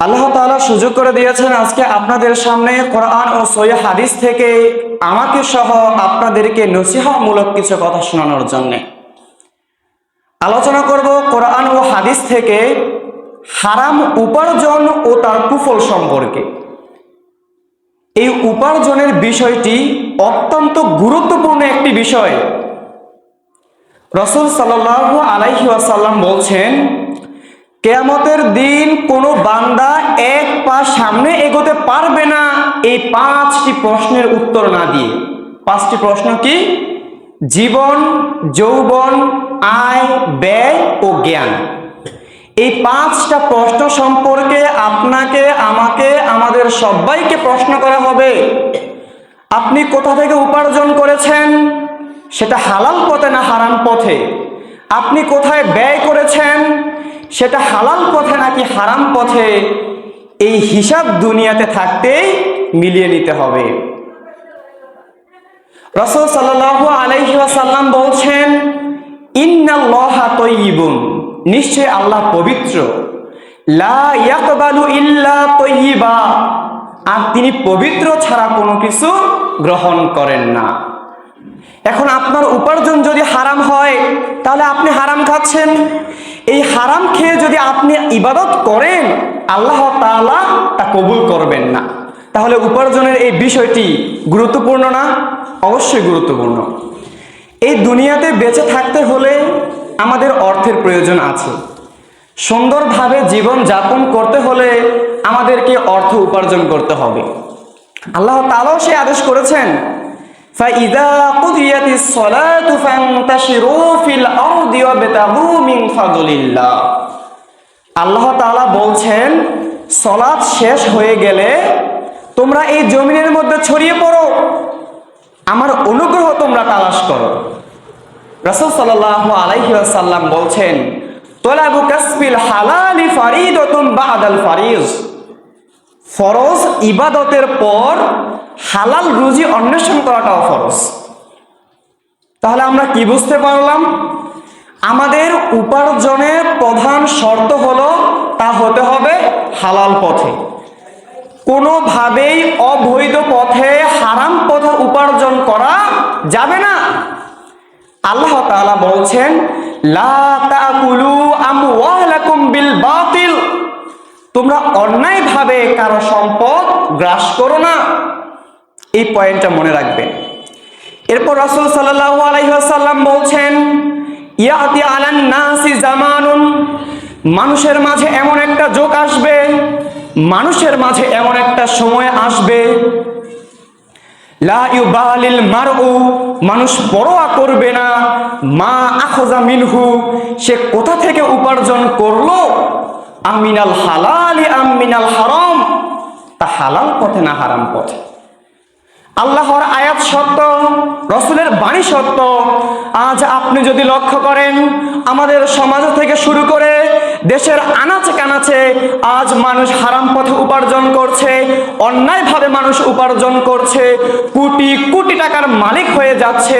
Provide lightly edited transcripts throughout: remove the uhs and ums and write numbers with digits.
আল্লাহ তাআলা সুযোগ করে দিয়েছেন আজকে আপনাদের সামনে কোরআন ও সহিহ হাদিস থেকে আমাকে সহ আপনাদেরকে নসিহতমূলক কিছু কথা শোনানোর জন্য। আলোচনা করব কোরআন ও হাদিস থেকে হারাম উপার্জন ও তার কুফল সম্পর্কে। এই উপার্জনের বিষয়টি অত্যন্ত গুরুত্বপূর্ণ একটি বিষয়। রাসূল সাল্লাল্লাহু আলাইহি ওয়াসাল্লাম বলছেন, কিয়ামতের দিন কোনো বান্দা এক পা সামনে এগোতে পারবে না এই 5টি প্রশ্নের উত্তর না দিয়ে। 5টি প্রশ্ন কি? জীবন, যৌবন, আয়, ব্যয় ও জ্ঞান। এই 5টা প্রশ্ন সম্পর্কে আপনাকে, আমাকে, আমাদের সবাইকে প্রশ্ন করা হবে। আপনি কোথা থেকে উপার্জন করেছেন, সেটা হালাল পথে না হারাম পথে? আপনি কোথায় ব্যয় করেছেন, সেটা হালাল পথে নাকি হারাম পথে? এই হিসাব দুনিয়াতে থাকতেই মিলিয়ে নিতে হবে। রাসূল সাল্লাল্লাহু আলাইহি ওয়াসাল্লাম বলছেন, ইন্নাল্লাহা তাইয়্যিবুন, নিশ্চয় আল্লাহ পবিত্র, লা ইয়াকবালু ইল্লা তাইয়্যিবা, আর তিনি পবিত্র ছাড়া কোনো কিছু গ্রহণ করেন না। এখন আপনার উপার্জন যদি হারাম হয় তাহলে আপনি হারাম খাচ্ছেন। এই হারাম খেয়ে যদি আপনি ইবাদত করেন, আল্লাহ তাআলা তা কবুল করবেন না। তাহলে উপার্জনের এই বিষয়টি গুরুত্বপূর্ণ না? অবশ্যই গুরুত্বপূর্ণ। এই দুনিয়াতে বেঁচে থাকতে হলে আমাদের অর্থের প্রয়োজন আছে। সুন্দরভাবে জীবন যাপন করতে হলে আমাদেরকে অর্থ উপার্জন করতে হবে। আল্লাহ তাআলাও সে আদেশ করেছেন, ফাইদা কুদিয়াতিস সালাতু ফান্তাশিরু ফিল আরদি ওয়াবতাগু মিন ফাদলিল্লাহ। আল্লাহ তাআলা বলছেন, সালাত শেষ হয়ে গেলে তোমরা এই জমিনের মধ্যে ছড়িয়ে পড়ো, আমার অনুগ্রহ তোমরা তালাশ করো। রাসূল সাল্লাল্লাহু আলাইহি ওয়াসাল্লাম বলছেন, তলাবু কাসবিল হালালি ফারিদাতুন বাদাল ফারিজ। ফরজ ইবাদতের পর হালাল রুজি অন্বেষণ করাটাও ফরজ। তাহলে আমরা কি বুঝতে পারলাম? আমাদের উপার্জনের প্রধান শর্ত হলো তা হতে হবে হালাল পথে। কোনোভাবেই অবৈধ পথে, হারাম পথে উপার্জন করা যাবে না। আল্লাহ তাআলা বলছেন, লা তাকুলু আমওয়ালাকুম বিল বাতিল, তোমরা অন্যায়ভাবে কারো সম্পদ গ্রাস করো না। এই পয়েন্টটা মনে রাখবেন। এরপর রাসূল সাল্লাল্লাহু আলাইহি ওয়াসাল্লাম বলছেন, ইয়াতি আলান নাসি জামানুন, মানুষের মাঝে এমন একটা যুগ আসবে, মানুষের মাঝে এমন একটা সময় আসবে, লা ইউবালিল মারউ, মানুষ পরোয়া করবে না, মা আখযা মিনহু, সে কোথা থেকে উপার্জন করলো, আমিনাল হালালি আমিনাল হারাম, তা হালাল পথে না হারাম পথে। আল্লাহর আয়াত সত্য, রাসূলের বাণী সত্য। আজ আপনি যদি লক্ষ্য করেন, আমাদের সমাজ থেকে শুরু করে দেশের আনাচে কানাচে আজ মানুষ হারাম পথে উপার্জন করছে, অন্যায়ভাবে মানুষ উপার্জন করছে, কোটি কোটি টাকার মালিক হয়ে যাচ্ছে।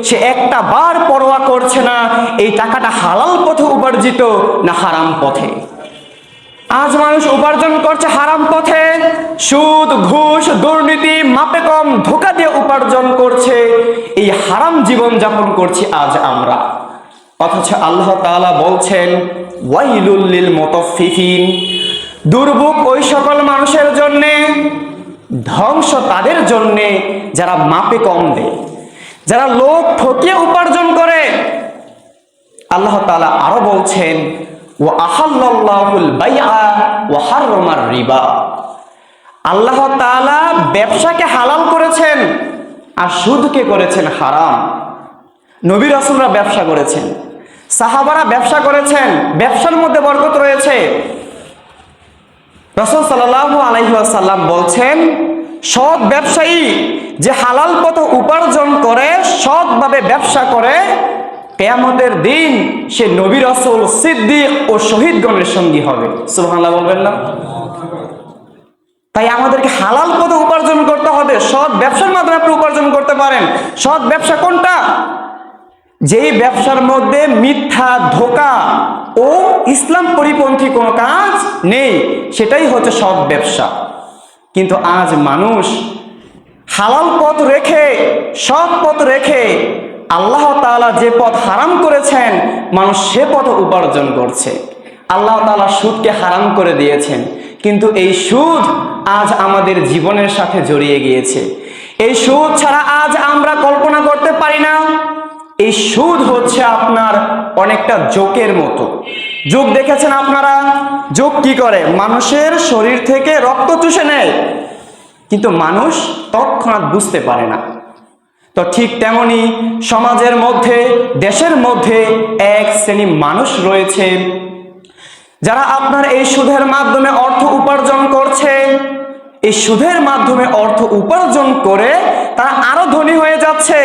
সে একটা বার পরোয়া করছে না এই টাকাটা হালাল পথে উপার্জিত না হারাম পথে। আজ মানুষ উপার্জন করছে হারাম পথে, সুদ, ঘুষ, দুর্নীতি, মাপে কম, ধোঁকা দিয়ে উপার্জন করছে। এই হারাম জীবন যাপন করছি আজ আমরা। অথচ আল্লাহ তাআলা বলছেন, ওয়াইলুল লিল মুতাফফিফিন, দুর্ভোগ ওই সকল মানুষের জন্য, ধ্বংস তাদের জন্য যারা মাপে কম দেয়, যারা লোক ঠকিয়ে উপার্জন করে। আল্লাহ তাআলা আরো বলছেন, ওয়া আহাল্লাল্লাহুল বাইআ ওয়া হাররামার রিবা, আল্লাহ তাআলা ব্যবসাকে হালাল করেছেন আর সুদকে করেছেন হারাম। নবী রাসূলরা ব্যবসা করেছেন, সাহাবারা ব্যবসা করেছেন, ব্যবসার মধ্যে বরকত রয়েছে। রাসূল সাল্লাল্লাহু আলাইহি ওয়াসাল্লাম বলছেন, সৎ ব্যবসায়ী যে হালাল পথে উপার্জন করে, সৎভাবে ব্যবসা করে, কিয়ামতের দিন সে নবী রাসূল, সিদ্দিক ও শহীদগণের সঙ্গী হবে। সুবহানাল্লাহ বলবেন না? তাই আমাদেরকে হালাল পথে উপার্জন করতে হবে। সৎ ব্যবসার মাধ্যমে আপনি উপার্জন করতে পারেন। সৎ ব্যবসা কোনটা? যেই ব্যবসার মধ্যে মিথ্যা, ধোঁকা, ও ইসলাম পরিপন্থী কোনো কাজ নেই, সেটাই হচ্ছে সৎ ব্যবসা। কিন্তু আজ মানুষ হালাল পথ রেখে, সৎ পথ রেখে আল্লাহ তাআলা যে পথ হারাম করেছেন মানুষ সে পথ উপার্জন করছে। আল্লাহ তাআলা সুদকে হারাম করে দিয়েছেন, কিন্তু এই সুদ আজ আমাদের জীবনের সাথে জড়িয়ে গিয়েছে। এই সুদ ছাড়া আজ আমরা কল্পনা করতে পারি না। এই সুদ হচ্ছে আপনার অনেকটা জোকের মতো। জোক দেখেছেন আপনারা? জোক কি করে? মানুষের শরীর থেকে রক্ত চুষে নেয়, কিন্তু মানুষ তৎক্ষণাৎ বুঝতে পারে না। তো ঠিক তেমনি সমাজের মধ্যে, দেশের মধ্যে এক শ্রেণী মানুষ রয়েছে যারা আপনার এই সুদের মাধ্যমে অর্থ উপার্জন করছে। এই সুদের মাধ্যমে অর্থ উপার্জন করে তারা আরো ধনী হয়ে যাচ্ছে,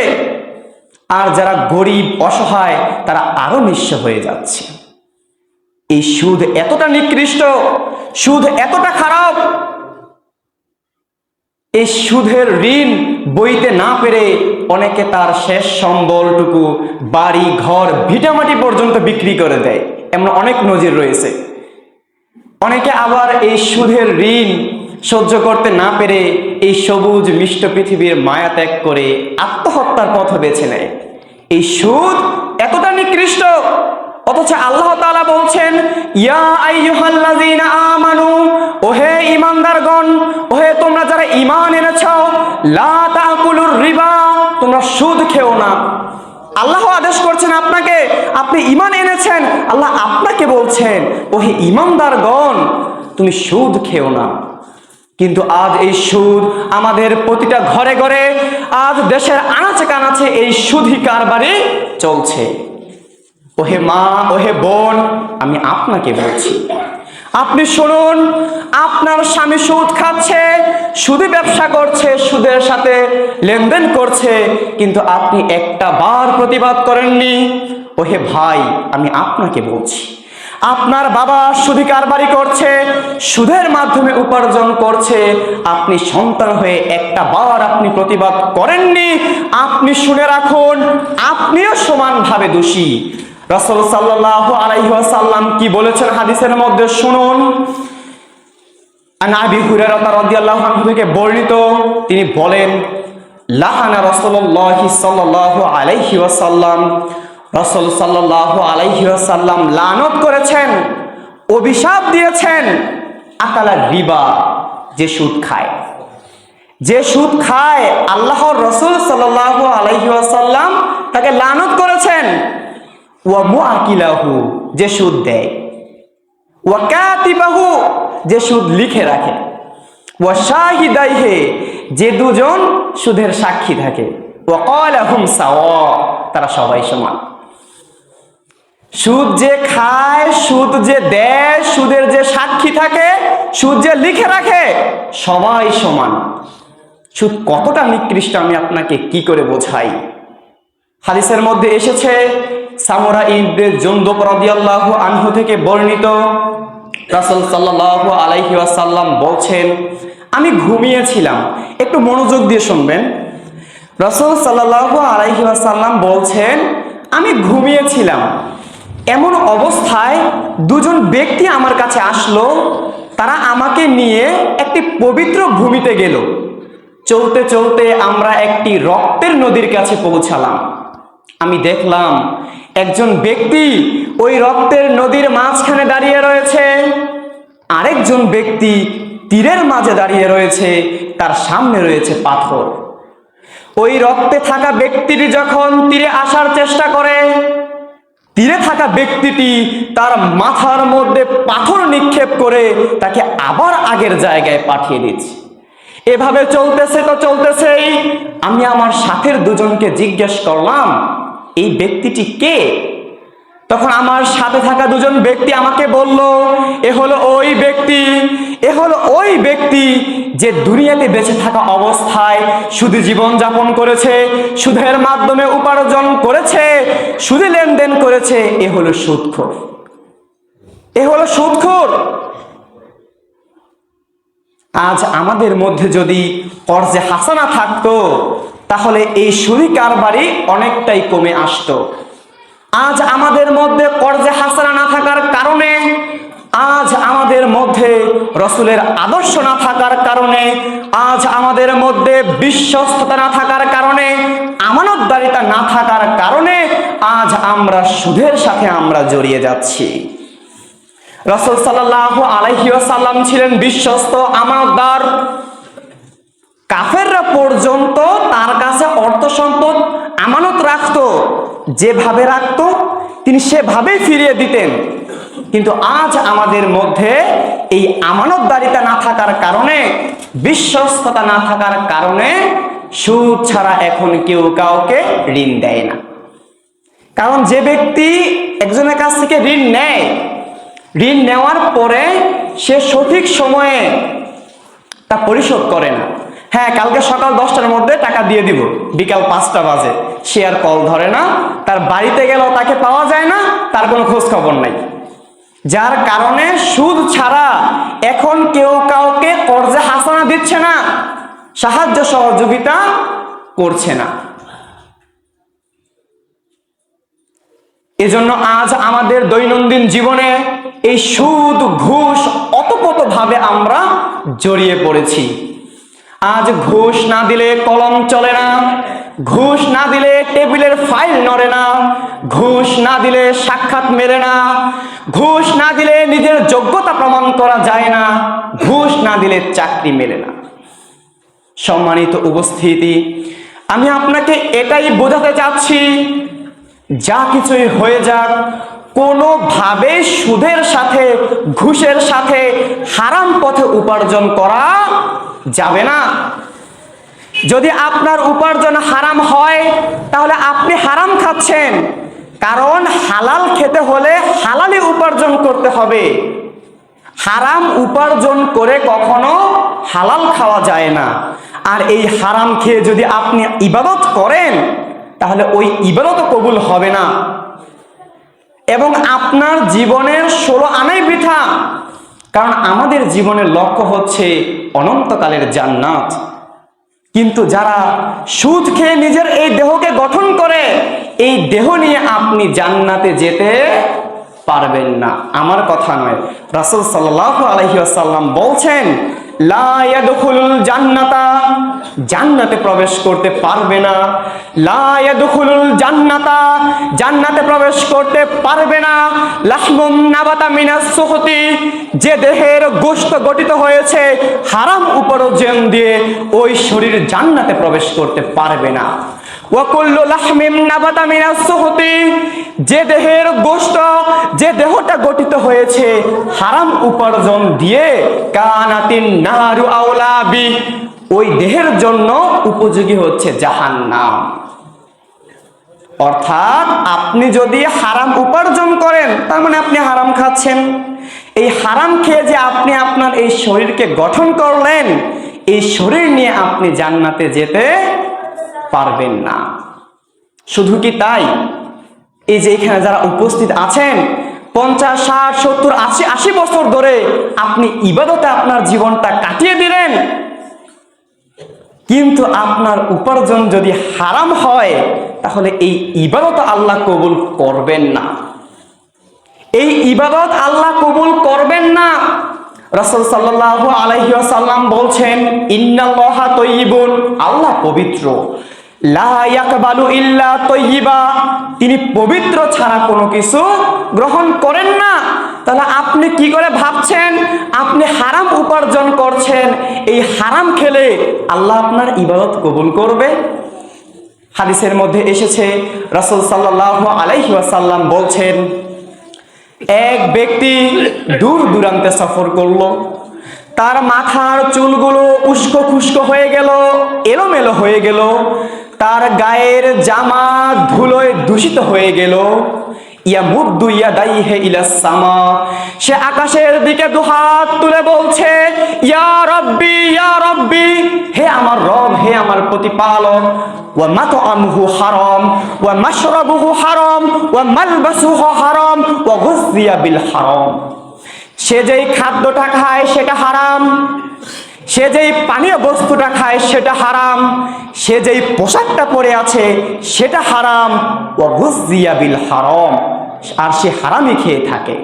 আর যারা গরিব অসহায় তারা আরো নিঃস্ব হয়ে যাচ্ছে। এই সুদ এতটা নিকৃষ্ট, সুদ এতটা খারাপ, এই সুদের ঋণ বইতে না পেরে অনেকে তার শেষ সম্বলটুকু, বাড়ি ঘর ভিটামাটি পর্যন্ত বিক্রি করে দেয়। এমন অনেক নজির রয়েছে। অনেকে আবার এই সুদের ঋণ সহ্য করতে না পেরে এই সবুজ মিষ্ট পৃথিবীর মায়া ত্যাগ করে আত্মহত্যার পথ বেছে নেয়। এই সুদ এতটা নিকৃষ্ট, অথচ আল্লাহ তাআলা বলছেন, ইয়া আইয়ুহাল্লাযীনা আমানু, ওহে ঈমানদারগণ, ওহে তোমরা যারা ঈমান এনেছো, লা তাকুলুর রিবা, তোমরা সুদ খেও না। আল্লাহ আদেশ করছেন আপনাকে, আপনি ঈমান এনেছেন, আল্লাহ আপনাকে বলছেন, ওহে ঈমানদারগণ তুমি সুদ খেও না। কিন্তু আজ এই সুদ আমাদের প্রতিটা ঘরে ঘরে, আজ দেশের আনাচে কানাচে এই সুদী কারবারি চলছে। ওহে মা, ওহে বোন, আমি আপনাকে বলছি, আপনি শুনুন, আপনার স্বামী সুদ খাচ্ছে, সুদী ব্যবসা করছে, সুদের সাথে লেনদেন করছে, কিন্তু আপনি একটা বার প্রতিবাদ করেননি। ওহে ভাই, আমি আপনাকে বলছি, আপনার বাবা সুদী কারবারি করছে, সুদের মাধ্যমে উপার্জন করছে, আপনি সন্তান হয়ে একটা বার আপনি প্রতিবাদ করেননি। আপনি শুনে রাখুন, আপনিও সমানভাবে দোষী। রাসূল সাল্লাল্লাহু আলাইহি ওয়াসাল্লাম কি বলেছেন হাদিসের মধ্যে শুনুন। আন আবি হুরায়রা রাদিয়াল্লাহু আনহু থেকে বর্ণিত, তিনি বলেন, লাহানা রাসূলুল্লাহ সাল্লাল্লাহু আলাইহি ওয়াসাল্লাম, রাসূল সাল্লাল্লাহু আলাইহি ওয়াসাল্লাম লানত করেছেন, অভিশাপ দিয়েছেন, আকালা রিবা, যে সুদ খায়। যে সুদ খায় আল্লাহর রাসূল সাল্লাল্লাহু আলাইহি ওয়াসাল্লাম তাকে লানত করেছেন। ওয়া মুআকিলাহু, যে সুদ দেয়, ওয়া কাতিবাহু, যে সুদ লিখে রাখে, ওয়া শাহিদাইহি, যে দুজন সুদের সাক্ষী থাকে, ওয়া ক্বালা হুম সাওয়া, তারা সবাই সমান। সুদ যে খায়, সুদ যে দেয়, সুদের যে সাক্ষী থাকে, সুদ যে লিখে রাখে, সবাই সমান। সুদ কতটা নিকৃষ্ট আমি আপনাকে কি করে বোঝাই। হাদিসের মধ্যে এসেছে, সামুরা ইবনে জুনদুব রাদিয়াল্লাহু আনহু থেকে বর্ণিত, রাসূল সাল্লাল্লাহু আলাইহি ওয়াসাল্লাম বলছেন, আমি ঘুমিয়েছিলাম। একটু মনোযোগ দিয়ে শুনবেন। রাসূল সাল্লাল্লাহু আলাইহি ওয়াসাল্লাম বলছেন, আমি ঘুমিয়েছিলাম, এমন অবস্থায় দুজন ব্যক্তি আমার কাছে আসলো, তারা আমাকে নিয়ে একটি পবিত্র ভূমিতে গেল। চলতে চলতে আমরা একটি রক্তের নদীর কাছে পৌঁছালাম। আমি দেখলাম একজন ব্যক্তি ওই রক্তের নদীর মাঝখানে দাঁড়িয়ে রয়েছে, আরেকজন ব্যক্তি তীরের মাঝে দাঁড়িয়ে রয়েছে, তার সামনে রয়েছে পাথর। ওই রক্তে থাকা ব্যক্তিটি যখন তীরে আসার চেষ্টা করে, তীরে থাকা ব্যক্তিটি তার মাথার মধ্যে পাথর নিক্ষেপ করে তাকে আবার আগের জায়গায় পাঠিয়ে দিচ্ছে। এভাবে চলতেছে তো চলতেছেই, আমি আমার সাথের দুজনকে জিজ্ঞেস করলাম, এই ব্যক্তিটি কে? তখন আমার সাথে থাকা দুজন ব্যক্তি আমাকে বলল, এ হলো ওই ব্যক্তি, এ হলো ওই ব্যক্তি যে দুনিয়াতে বেঁচে থাকা অবস্থায় সুদী জীবন যাপন করেছে, সুদের মাধ্যমে উপার্জন করেছে, সুদে লেনদেন করেছে। এ হলো সুদখোর, এ হলো সুদখোর। আজ আমাদের মধ্যে যদি কর্জে হাসানা থাকতো, তাহলে এই সুদী কারবারি অনেকটাই কমে আসতো। আজ আমাদের মধ্যে কর্জে হাসানা না থাকার কারণে, আজ আমাদের মধ্যে রসুলের আদর্শ না থাকার কারণে, আজ আমাদের মধ্যে বিশ্বস্ততা না থাকার কারণে, আমানতদারিতা না থাকার কারণে আজ আমরা সুদের সাথে আমরা জড়িয়ে যাচ্ছি। রাসূল সাল্লাল্লাহু আলাইহি ওয়াসাল্লাম ছিলেন বিশ্বস্ত, আমানতদার। কাফেররা পর্যন্ত তার কাছে অর্থ সম্পদ আমানত রাখতো, যেভাবে রাখতো তিনি সেভাবেই ফিরিয়ে দিতেন। কিন্তু আজ আমাদের মধ্যে এই আমানতদারিতা না থাকার কারণে, বিশ্বস্ততা না থাকার কারণে সুদ ছাড়া এখন কেউ কাউকে ঋণ দেয় না। কারণ যে ব্যক্তি একজনের কাছ থেকে ঋণ নেয়, ঋণ নেওয়ার পরে সে সঠিক সময়ে তা পরিশোধ করে না। হ্যাঁ, কালকে সকাল 10টার মধ্যে টাকা দিয়ে দিব, বিকাল 5টা বাজে, সে আর কল ধরে না, তার বাড়িতে গেলেও তাকে পাওয়া যায় না, তার কোনো খোঁজ খবর নাই। যার কারণে সুদ ছাড়া এখন কেউ কাউকে কর্জে হাসানা দিচ্ছে না, সাহায্য সহযোগিতা করছে না। এজন্য আজ আমাদের দৈনন্দিন জীবনে এই সুদ ঘুষ অতপ্রতভাবে আমরা জড়িয়ে পড়েছি। আজ ঘুষ না দিলে কলম চলে না, ঘুষ না দিলে টেবিলের ফাইল নড়ে না, ঘুষ না দিলে সাক্ষাৎ মেলে না, ঘুষ না দিলে নিজের যোগ্যতা প্রমাণ করা যায় না, ঘুষ না দিলে চাকরি মেলে না। সম্মানিত উপস্থিতি, আমি আপনাকে এটাই বোঝাতে চাচ্ছি, যা কিছুই হয়ে যাক, কোনোভাবে সুদের সাথে, ঘুষের সাথে হারাম পথে উপার্জন করা যাবে না। যদি আপনার উপার্জন হারাম হয় তাহলে আপনি হারাম খাচ্ছেন, কারণ হালাল খেতে হলে হালালি উপার্জন করতে হবে। হারাম উপার্জন করে কখনো হালাল খাওয়া যায় না। আর এই হারাম খেয়ে যদি আপনি ইবাদত করেন তাহলে ওই ইবাদত কবুল হবে না এবং আপনার জীবনের 16 আনাই বৃথা। কারণ আমাদের জীবনের লক্ষ্য হচ্ছে অনন্তকালের জান্নাত। কিন্তু যারা সুদ খেয়ে নিজের এই দেহকে গঠন করে, এই দেহ নিয়ে আপনি জান্নাতে যেতে পারবেন না। আমার কথা নয়, রাসূল সাল্লাল্লাহু আলাইহি ওয়াসাল্লাম বলছেন, লা ইয়াদখুলুল জান্নাতা, জান্নাতে প্রবেশ করতে পারবে না। লা ইয়াদখুলুল জান্নাতা, জান্নাতে প্রবেশ করতে পারবে না। লাহমুন নাবাতা মিনাস সুহতি, যে দেহের গোশত গঠিত হয়েছে হারাম উপার্জন দিয়ে, ওই শরীর জান্নাতে প্রবেশ করতে পারবে না। ওয়া কুল্লু লাহমিন নাবাতা মিনাস সুহতি, যে দেহের গোশত, যে দেহটা গঠিত হয়েছে হারাম উপার্জন দিয়ে, কানাতিন নারু আওলা বি, ওই দেহের জন্য উপযোগী হচ্ছে জাহান্নাম। অর্থাৎ আপনি যদি হারাম উপার্জন করেন তার মানে আপনি হারাম খাচ্ছেন। এই হারাম খেয়ে যে আপনি আপনার এই শরীরকে গঠন করলেন, এই শরীর নিয়ে আপনি জান্নাতে যেতে পারবেন না। শুধু কি তাই, এই যে এখানে যারা উপস্থিত আছেন 50, 60, 70, 80 বছর ধরে আপনি ইবাদতে আপনার জীবনটা কাটিয়ে দিলেন, কিন্তু আপনার উপার্জন যদি হারাম হয় তাহলে এই ইবাদত আল্লাহ কবুল করবেন না। এই ইবাদত আল্লাহ কবুল করবেন না। রাসূল সাল্লাল্লাহু আলাইহি ওয়াসাল্লাম বলছেন, ইন্নাল্লাহা তাইয়্যিবুন, আল্লাহ পবিত্র, লা ইয়াকবালু ইল্লা তাইয়্যিবা, তিনি পবিত্র ছাড়া কোনো কিছু গ্রহণ করেন না। তাহলে আপনি কি করে ভাবছেন আপনি হারাম উপার্জন করছেন, এই হারাম খেলে আল্লাহ আপনার ইবাদত কবুল করবে? হাদিসের মধ্যে এসেছে, রাসূল সাল্লাল্লাহু আলাইহি ওয়াসাল্লাম বলছেন, এক ব্যক্তি দূর দূরান্তে সফর করলো, তার মাথার চুলগুলো উস্কো খুস্কো হয়ে গেল, এলোমেলো হয়ে গেল, তার গায়ের জামা ধুলোয় দূষিত হয়ে গেল। ইয়ামুদ্দু ইয়াদাইহি ইলাস সামা, সে আকাশের দিকে দুহাত তুলে বলছে, ইয়া রাব্বি ইয়া রাব্বি, হে আমার রব, হে আমার প্রতিপালক। ওয়া মাতআমুহু হারাম ওয়া মাশরাবুহু হারাম ওয়া মালবাসুহু হারাম ওয়া গুযিয়া বিল হারাম, সে যেই খাদ্যটা খায় সেটা হারাম, সে যেই পানীয় বস্তুটা খায় সেটা হারাম, সে যেই পোশাকটা পরে আছে সেটা হারাম, ওয়া গুযিয়া বিল হারাম, আর সে হারামই খেয়ে থাকে।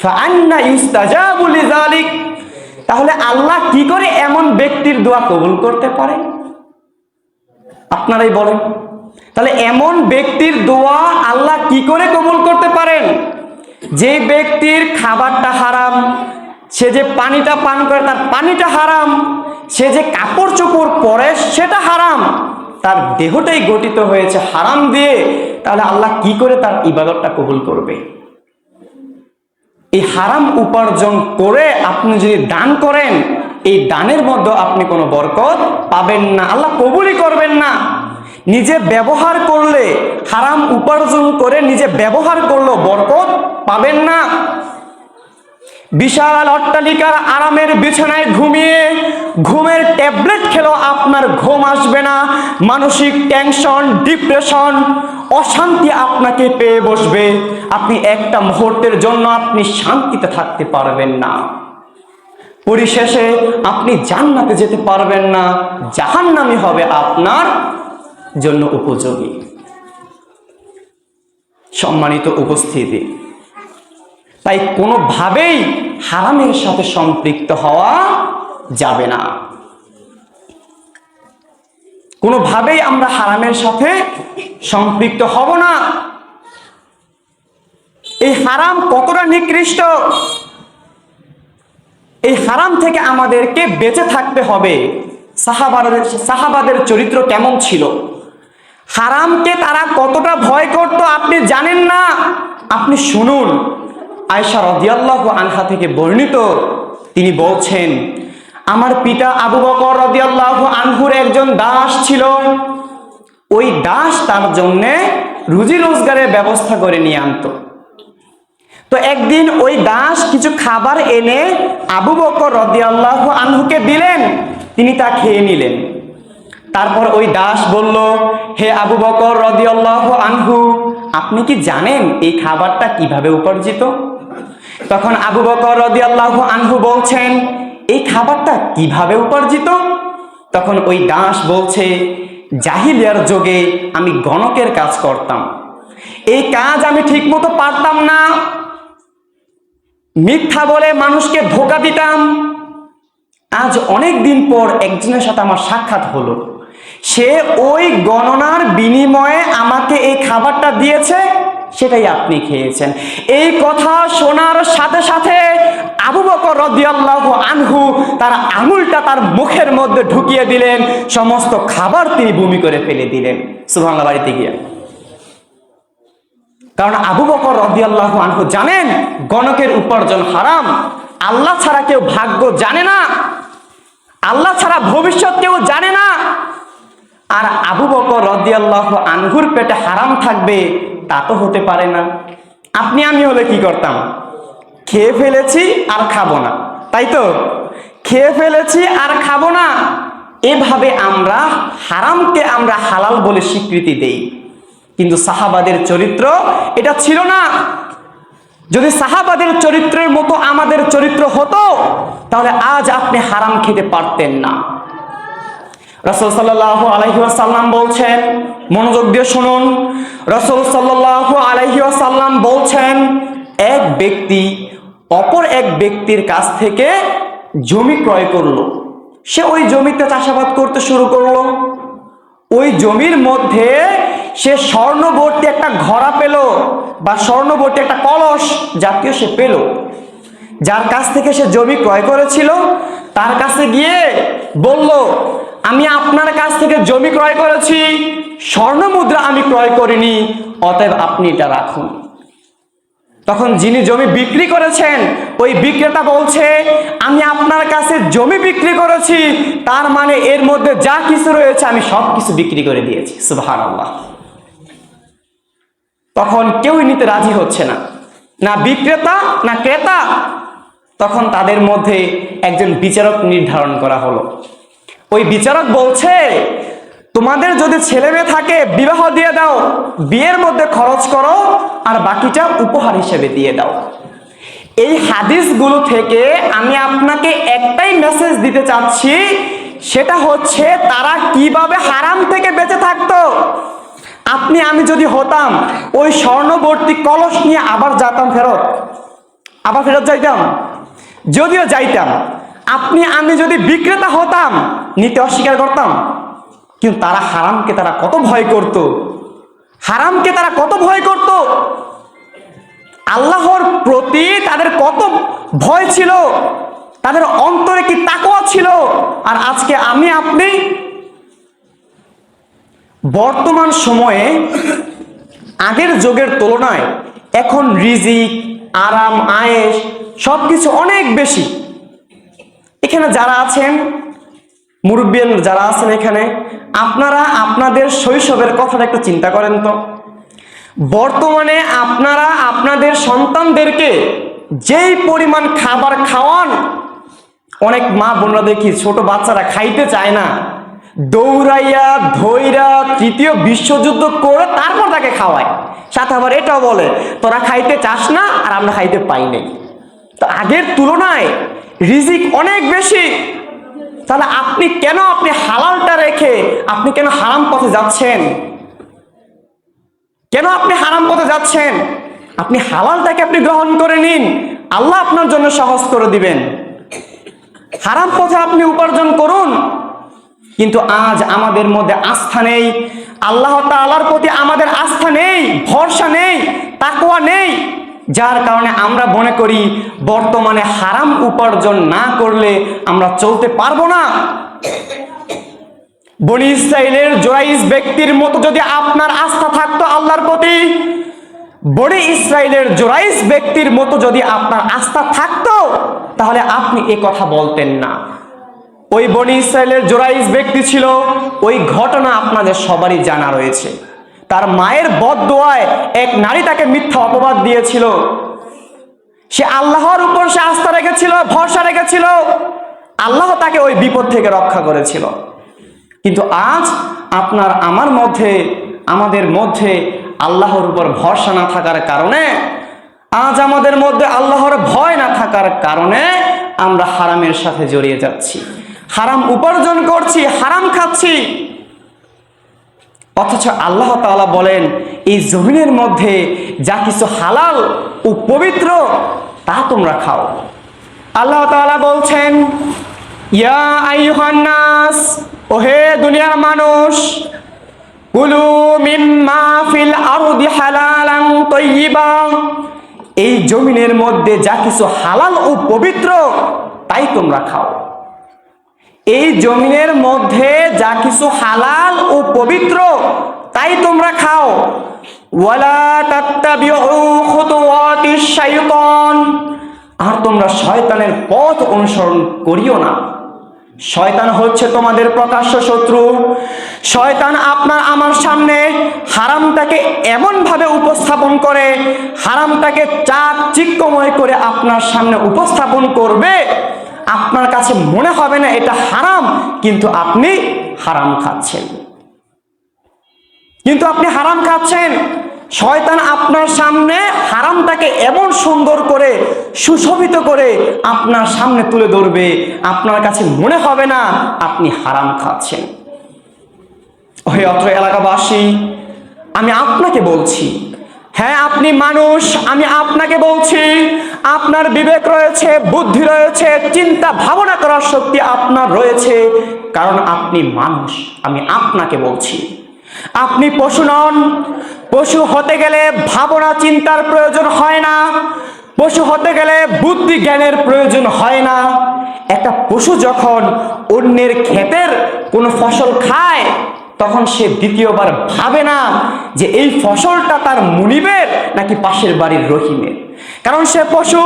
ফাআন্না ইউস্তাজাবু লিযালিক, তাহলে আল্লাহ কি করে এমন ব্যক্তির দোয়া কবুল করতে পারে? আপনারাই বলেন। তাহলে এমন ব্যক্তির দোয়া আল্লাহ কি করে কবুল করতে পারেন? যে ব্যক্তির খাবারটা হারাম, সে যে পানিটা পান করে তার পানিটা হারাম, সে যে কাপড় চোপড় পরে সেটা হারাম, তার দেহটাই গঠিত হয়েছে হারাম দিয়ে, তাহলে আল্লাহ কি করে তার ইবাদতটা কবুল করবে? এই হারাম উপার্জন করে আপনি যদি দান করেন, এই দানের মধ্যে আপনি কোনো বরকত পাবেন না, আল্লাহ কবুলই করবেন না। নিজে ব্যবহার করলে, হারাম উপার্জন করে নিজে ব্যবহার করলেও বরকত পাবেন না। বিশাল অট্টালিকার আরামের বিছানায় ঘুমিয়ে ঘুমের ট্যাবলেট খেলেও আপনার ঘুম আসবে না। মানসিক টেনশন, ডিপ্রেশন, অশান্তি আপনাকে পেয়ে বসবে। আপনি একটা মুহূর্তের জন্য আপনি শান্তিতে থাকতে পারবেন না। পরিশেষে আপনি জান্নাতে যেতে পারবেন না, জাহান্নামই হবে আপনার জন্য উপযোগী। সম্মানিত উপস্থিতি, তাই কোনোভাবেই হারামের সাথে সম্পৃক্ত হওয়া যাবে না। কোনোভাবেই আমরা হারামের সাথে সম্পৃক্ত হব না। এই হারাম কতটা নিকৃষ্ট, এই হারাম থেকে আমাদেরকে বেঁচে থাকতে হবে। সাহাবাদের চরিত্র কেমন ছিল, হারামকে তারা কতটা ভয় করত আপনি জানেন না। আপনি শুনুন, আয়েশা রাদিয়াল্লাহু আনহা থেকে বর্ণিত, তিনি বলছেন, আমার পিতা আবু বকর রাদিয়াল্লাহু আনহুর একজন দাস ছিল। ওই দাস তার জন্য রুজি রোজগারের ব্যবস্থা করে নিয়ে আনতো। তো একদিন ওই দাস কিছু খাবার এনে আবু বকর রাদিয়াল্লাহু আনহুকে দিলেন, তিনি তা খেয়ে নিলেন। তারপর ওই দাস বলল, হে আবু বকর রাদিয়াল্লাহু আনহু, আপনি কি জানেন এই খাবারটা কিভাবে উপার্জিত? তখন আবু বকর রাদিয়াল্লাহু আনহু বলছেন, এই খাবারটা কিভাবে উপার্জিত? তখন ওই দাস বলছে, জাহিলিয়ার যুগে আমি গণকের কাজ করতাম, এই কাজ আমি ঠিকমতো পারতাম না, মিথ্যা বলে মানুষকে ধোঁকা দিতাম। আজ অনেক দিন পর একজনের সাথে আমার সাক্ষাৎ হলো, সে ওই গণনার বিনিময়ে আমাকে এই খাবারটা দিয়েছে, সেটাই আপনি খেয়েছেন। এই কথা শোনার সাথে সাথে আবু বকর রাদিয়াল্লাহু আনহু তার আঙুলটা তার মুখের মধ্যে ঢুকিয়ে দিলেন, সমস্ত খাবার তিনি বমি করে ফেলে দিলেন সুবহানাল্লাহ বাড়িতে গিয়ে। কারণ আবু বকর রাদিয়াল্লাহু আনহু জানেন গণকের উপার্জন হারাম, আল্লাহ ছাড়া কেউ ভাগ্য জানে না, আল্লাহ ছাড়া ভবিষ্যৎ কেউ জানে না। আর আবু বকর রাদিয়াল্লাহু আনহুর পেটে হারাম থাকবে তা তো হতে পারে না। আপনি আমি হলে কি করতাম? খেয়ে ফেলেছি আর খাবো না, তাই তো? খেয়ে ফেলেছি আর খাবো না, এভাবে আমরা হারামকে আমরা হালাল বলে স্বীকৃতি দেই। কিন্তু সাহাবাদের চরিত্র এটা ছিল না। যদি সাহাবাদের চরিত্রের মতো আমাদের চরিত্র হতো, তাহলে আজ আপনি হারাম খেতে পারতেন না। রাসূল সাল্লাল্লাহু আলাইহি ওয়াসাল্লাম বলছেন, মনোযোগ দিয়ে শুনুন, রাসূল সাল্লাল্লাহু আলাইহি ওয়াসাল্লাম বলছেন, এক ব্যক্তি অপর এক ব্যক্তির কাছ থেকে জমি ক্রয় করলো। সে ওই জমিতে চাষাবাদ করতে শুরু করলো। ওই জমির মধ্যে সে স্বর্ণবর্তী একটা ঘড়া পেল, বা স্বর্ণবর্তী একটা কলস জাতীয় সে পেল। যার কাছ থেকে সে জমি ক্রয় করেছিল তার কাছে গিয়ে বলল, আমি আপনার কাছ থেকে জমি ক্রয় করেছি, স্বর্ণ মুদ্রা আমি ক্রয় করিনি, অতএব আপনি এটা রাখুন। তখন যিনি জমি বিক্রি করেছেন ওই বিক্রেতা বলছে, আমি আপনার কাছে জমি বিক্রি করেছি, তার মানে এর মধ্যে যা কিছু রয়েছে আমি সব কিছু বিক্রি করে দিয়েছি। সুবহানাল্লাহ। তখন কেউই নিতে রাজি হচ্ছে না, না বিক্রেতা না ক্রেতা। তখন তাদের মধ্যে একজন বিচারক নির্ধারণ করা হলো। ওই বিচারক বলছে, তোমাদের যদি ছেলে মেয়ে থাকে বিবাহ দিয়ে দাও, বিয়ের মধ্যে খরচ করো, আর বাকিটা উপহার হিসেবে দিয়ে দাও। এই হাদিসগুলো থেকে আমি আপনাকে একটাই মেসেজ দিতে চাচ্ছি সেটা হচ্ছে তারা কিভাবে হারাম থেকে বেঁচে থাকতো। আপনি আমি যদি হতাম ওই স্বর্ণবর্তী কলস নিয়ে আবার যেতাম আবার ফেরত যাইতাম, যদিও যাইতাম। আপনি আমি যদি বিক্রেতা হতাম নিতে অস্বীকার করতাম। কিন্তু তারা হারামকে তারা কত ভয় করত, হারামকে তারা কত ভয় করত, আল্লাহর প্রতি তাদের কত ভয় ছিল, তাদের অন্তরে কি তাকওয়া ছিল। আর আজকে আমি আপনি বর্তমান সময়ে আগের যুগের তুলনায় এখন রিজিক, আরাম, আয়েশ সবকিছু অনেক বেশি। এখানে যারা আছেন মুরব্বিয়ান যারা আছেন এখানে, আপনারা আপনাদের শৈশবের কথাটা একটু চিন্তা করেন তো। বর্তমানে আপনারা আপনাদের সন্তানদেরকে যেই পরিমাণ খাবার খাওয়ান, অনেক মা বোনরা দেখি ছোট বাচ্চারা খাইতে চায় না, দৌড়াইয়া ধৈরা তৃতীয় বিশ্বযুদ্ধ করে তারপর তাকে খাওয়ায়, সাথে আবার এটাও বলে তোরা খাইতে চাস না আর আমরা খাইতে পাই নাই। তো আগের তুলনায় রিজিক অনেক বেশি। তাহলে আপনি কেন হালালটা রেখে আপনি কেন হারাম পথে যাচ্ছেন? কেন আপনি হারাম পথে যাচ্ছেন? আপনি হালালটাকে আপনি গ্রহণ করে নিন, আল্লাহ আপনার জন্য সহজ করে দিবেন। হারাম পথে আপনি উপার্জন করুন। কিন্তু আজ আমাদের মধ্যে আস্থা নেই, আল্লাহ তাআলার প্রতি আমাদের আস্থা নেই, ভরসা নেই, তাকওয়া নেই, যার কারণে আমরা মনে করি বর্তমানে হারাম উপার্জন না করলে আমরা চলতে পারবো না। বনী ইসরাইলের জুরাইজ ব্যক্তির মতো যদি আপনার আস্থা থাকতো আল্লাহর প্রতি, বনী ইসরাইলের জুরাইজ ব্যক্তির মতো যদি আপনার আস্থা থাকতো, তাহলে আপনি এ কথা বলতেন না। ওই বনী ইসরাইলের জুরাইজ ব্যক্তি ছিল, ওই ঘটনা আপনাদের সবারই জানা রয়েছে। তার মায়ের বদদোয়ায় এক নারী তাকে মিথ্যা অপবাদ দিয়েছিল। সে আল্লাহর উপর সে আস্থা রেখেছিল, ভরসা রেখেছিল, আল্লাহ তাকে ওই বিপদ থেকে রক্ষা করেছিল। কিন্তু আজ আপনার আমার মধ্যে, আমাদের মধ্যে আল্লাহর উপর ভরসা না থাকার কারণে, আজ আমাদের মধ্যে আল্লাহর ভয় না থাকার কারণে আমরা হারামের সাথে জড়িয়ে যাচ্ছি, হারাম উপার্জন করছি, হারাম খাচ্ছি। অথচ আল্লাহ তাআলা বলেন এই জমিনের মধ্যে যা কিছু হালাল ও পবিত্র তা তোমরা খাও। আল্লাহ তাআলা বলছেন ইয়া আইয়ুহান নাস, ওহে দুনিয়ার মানুষ, কুলু মিম্মা ফিল আরদি হালালান তাইয়্যিবা, এই জমিনের মধ্যে যা কিছু হালাল ও পবিত্র তাই তোমরা খাও। এই জমিনের মধ্যে যা কিছু হালাল ও পবিত্র তাই তোমরা খাও। ওয়ালা তাত্তাবিউ খুতুওয়াতিশ শাইতান, আর তোমরা শয়তানের পথ অনুসরণ করিও না। শয়তান হচ্ছে তোমাদের প্রকাশ্য শত্রু। শয়তান আপনার আমার সামনে হারামটাকে এমন ভাবে উপস্থাপন করে, হারামটাকে চাকচিক্যময় করে আপনার সামনে উপস্থাপন করবে, আপনার কাছে মনে হবে না এটা হারাম, কিন্তু আপনি হারাম খাচ্ছেন, কিন্তু আপনি হারাম খাচ্ছেন। শয়তান আপনার সামনে হারামটাকে এমন সুন্দর করে সুশোভিত করে আপনার সামনে তুলে ধরবে, আপনার কাছে মনে হবে না আপনি হারাম খাচ্ছেন। ওহে অত্র এলাকাবাসী, আমি আপনাকে বলছি, হ্যাঁ আপনি মানুষ, আমি আপনাকে বলছি, আপনার বিবেক রয়েছে, বুদ্ধি রয়েছে, চিন্তা ভাবনা করার শক্তি আপনার রয়েছে, কারণ আপনি মানুষ। আমি আপনাকে বলছি, আপনি পশু নন। পশু হতে গেলে ভাবনা চিন্তার প্রয়োজন হয় না, পশু হতে গেলে বুদ্ধি জ্ঞানের প্রয়োজন হয় না। একটা পশু যখন অন্যের ক্ষেতের কোনো ফসল খায়, তখন সে দ্বিতীয়বার ভাবে না যে এই ফসলটা তার মুনিবের নাকি পাশের বাড়ির রহিমের, কারণ সে পশু,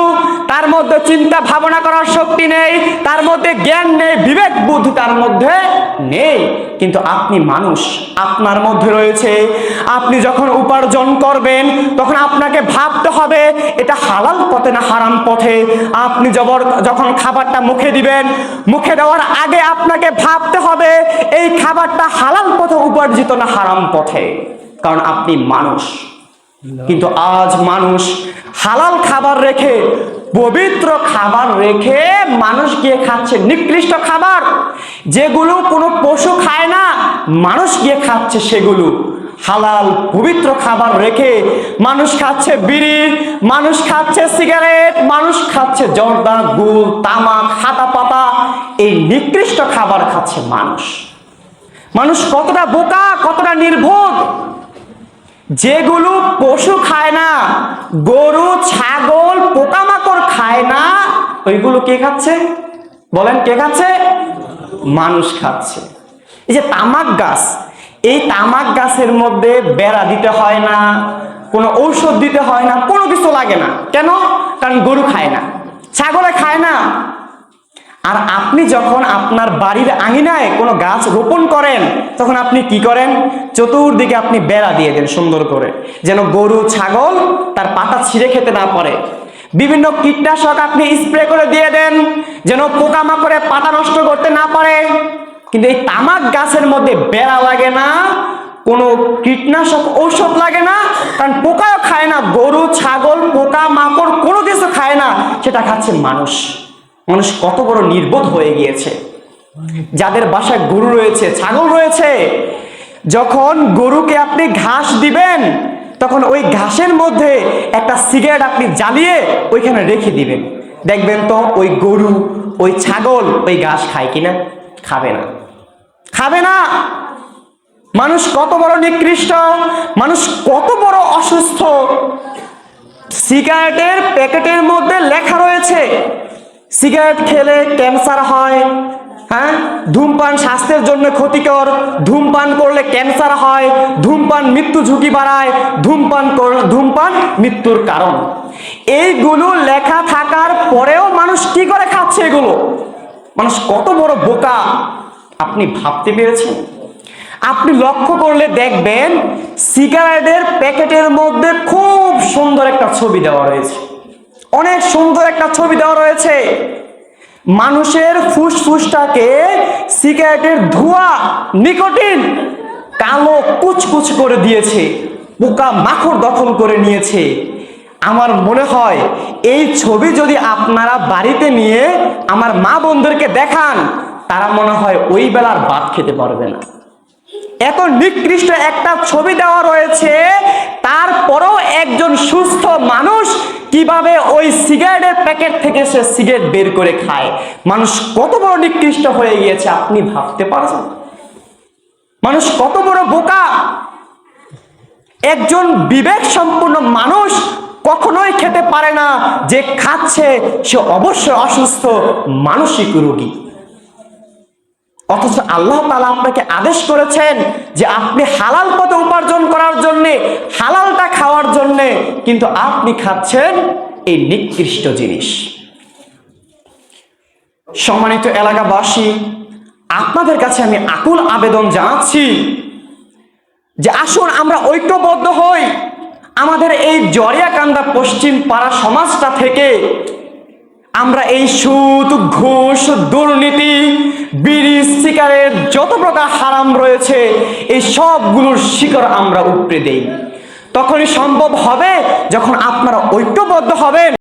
তার মধ্যে চিন্তা ভাবনা করার শক্তি নেই, তার মধ্যে জ্ঞান নেই, বিবেক বুদ্ধি তার মধ্যে নেই। কিন্তু আপনি মানুষ, আপনার মধ্যে রয়েছে। আপনি যখন উপার্জন করবেন তখন আপনাকে ভাবতে হবে এটা হালাল পথে না হারাম পথে। আপনি যখন খাবারটা মুখে দিবেন, মুখে দেওয়ার আগে আপনাকে ভাবতে হবে এই খাবারটা হালাল পথে উপার্জিত না হারাম পথে, কারণ আপনি মানুষ। কিন্তু আজ মানুষ হালাল খাবার রেখে পবিত্র খাবার রেখে মানুষ গিয়ে খাচ্ছে নিকৃষ্ট খাবার, যেগুলো কোনো পশু খায় না, মানুষ গিয়ে খাচ্ছে সেগুলো। হালাল পবিত্র খাবার রেখে মানুষ খাচ্ছে বিড়ি, মানুষ খাচ্ছে সিগারেট, মানুষ খাচ্ছে জর্দা, গুল, তামাক, হাতা পাতা। এই নিকৃষ্ট খাবার খাচ্ছে মানুষ। মানুষ কতটা বোকা, কতটা নির্বোধ! যেগুলো পশু খায় না, গরু, ছাগল, পোকামাকড় খায় না, ওইগুলো কে খাচ্ছে? বলেন কে খাচ্ছে? মানুষ খাচ্ছে। এই যে তামাক গাছ, এই তামাক গাছের মধ্যে বেড়া দিতে হয় না, কোনো ঔষধ দিতে হয় না, কোনো কিছু লাগে না। কেন? কারণ গরু খায় না, ছাগলে খায় না। আর আপনি যখন আপনার বাড়ির আঙিনায় কোনো গাছ রোপণ করেন, তখন আপনি কি করেন? চতুর্দিকে আপনি বেড়া দিয়ে দেন সুন্দর করে, যেন গরু, ছাগল তার পাতা ছিঁড়ে খেতে না পারে। বিভিন্ন কীটনাশক আপনি স্প্রে করে দিয়ে দেন, যেন পোকামাকড়ে পাতা নষ্ট করতে না পারে। কিন্তু এই তামাক গাছের মধ্যে বেড়া লাগে না, কোনো কীটনাশক ঔষধ লাগে না, কারণ পোকাও খায় না, গরু, ছাগল, পোকা মাকড় কোনো কিছু খায় না, সেটা খাচ্ছে মানুষ। মানুষ কত বড় নির্বোধ হয়ে গিয়েছে! যাদের বাসায় গরু রয়েছে, ছাগল রয়েছে, যখন গরুকে আপনি ঘাস দিবেন, তখন ওই ঘাসের মধ্যে একটা সিগারেট আপনি জ্বালিয়ে ওইখানে রেখে দিবেন। দেখবেন তো ওই গরু, ওই ছাগল ওই ঘাস খায় কিনা? খাবে না, খাবে না। মানুষ কত বড় নিকৃষ্ট, মানুষ কত বড় অসুস্থ! সিগারেটের প্যাকেটের মধ্যে লেখা রয়েছে সিগারেট খেলে ক্যান্সার হয়, হ্যাঁ, ধূমপান স্বাস্থ্যের জন্য ক্ষতিকর, ধূমপান করলে ক্যান্সার হয়, ধূমপান মৃত্যু ঝুঁকি বাড়ায়, ধূমপান মৃত্যুর কারণ। এইগুলো লেখা থাকার পরেও মানুষ কি করে খাচ্ছে এগুলো? মানুষ কত বড় বোকা আপনি ভাবতে পেরেছেন? আপনি লক্ষ্য করলে দেখবেন সিগারেটের প্যাকেটের মধ্যে খুব সুন্দর একটা ছবি দেওয়া রয়েছে, অনেক সুন্দর একটা ছবি দেওয়া রয়েছে। মানুষের ফুসফুসটাকে সিগারেটের ধোঁয়া, নিকোটিন কালো কুচকুচ করে দিয়েছে, পোকা মাকড় দখল করে নিয়েছে। আমার মনে হয় এই ছবি যদি আপনারা বাড়িতে নিয়ে আমার মা বোনদেরকে দেখান, তারা মনে হয় ওই বেলার ভাত খেতে পারবে না। এত নিকৃষ্ট একটা ছবি দেওয়া রয়েছে, তারপরেও একজন সুস্থ মানুষ কিভাবে ওই সিগারেটের প্যাকেট থেকে সে সিগারেট বের করে খায়? মানুষ কত বড় নিকৃষ্ট হয়ে গিয়েছে আপনি ভাবতে পারছেন? মানুষ কত বড় বোকা! একজন বিবেক সম্পন্ন মানুষ কখনোই খেতে পারে না যে খাচ্ছে সে অবশ্যই অসুস্থ, মানসিক রোগী। অথচ আল্লাহ তাআলা আপনাকে আদেশ করেছেন যে আপনি হালাল পথে উপার্জন করার জন্য, হালালটা খাওয়ার জন্য, কিন্তু আপনি খাচ্ছেন এই নিকৃষ্ট জিনিস। সম্মানিত এলাকাবাসী, আপনাদের কাছে আমি আকুল আবেদন জানাচ্ছি যে আসুন আমরা ঐক্যবদ্ধ হই। আমাদের এই জরিয়াকান্দা পশ্চিম পাড়া সমাজটা থেকে আমরা এই সুদ, ঘুষ, দুর্নীতি, বিড়ি, সিগারেট, যত প্রকার হারাম রয়েছে এই সবগুলোর শিকড় আমরা উপড়ে দেই। তখনই সম্ভব হবে যখন আপনারা ঐক্যবদ্ধ হবেন।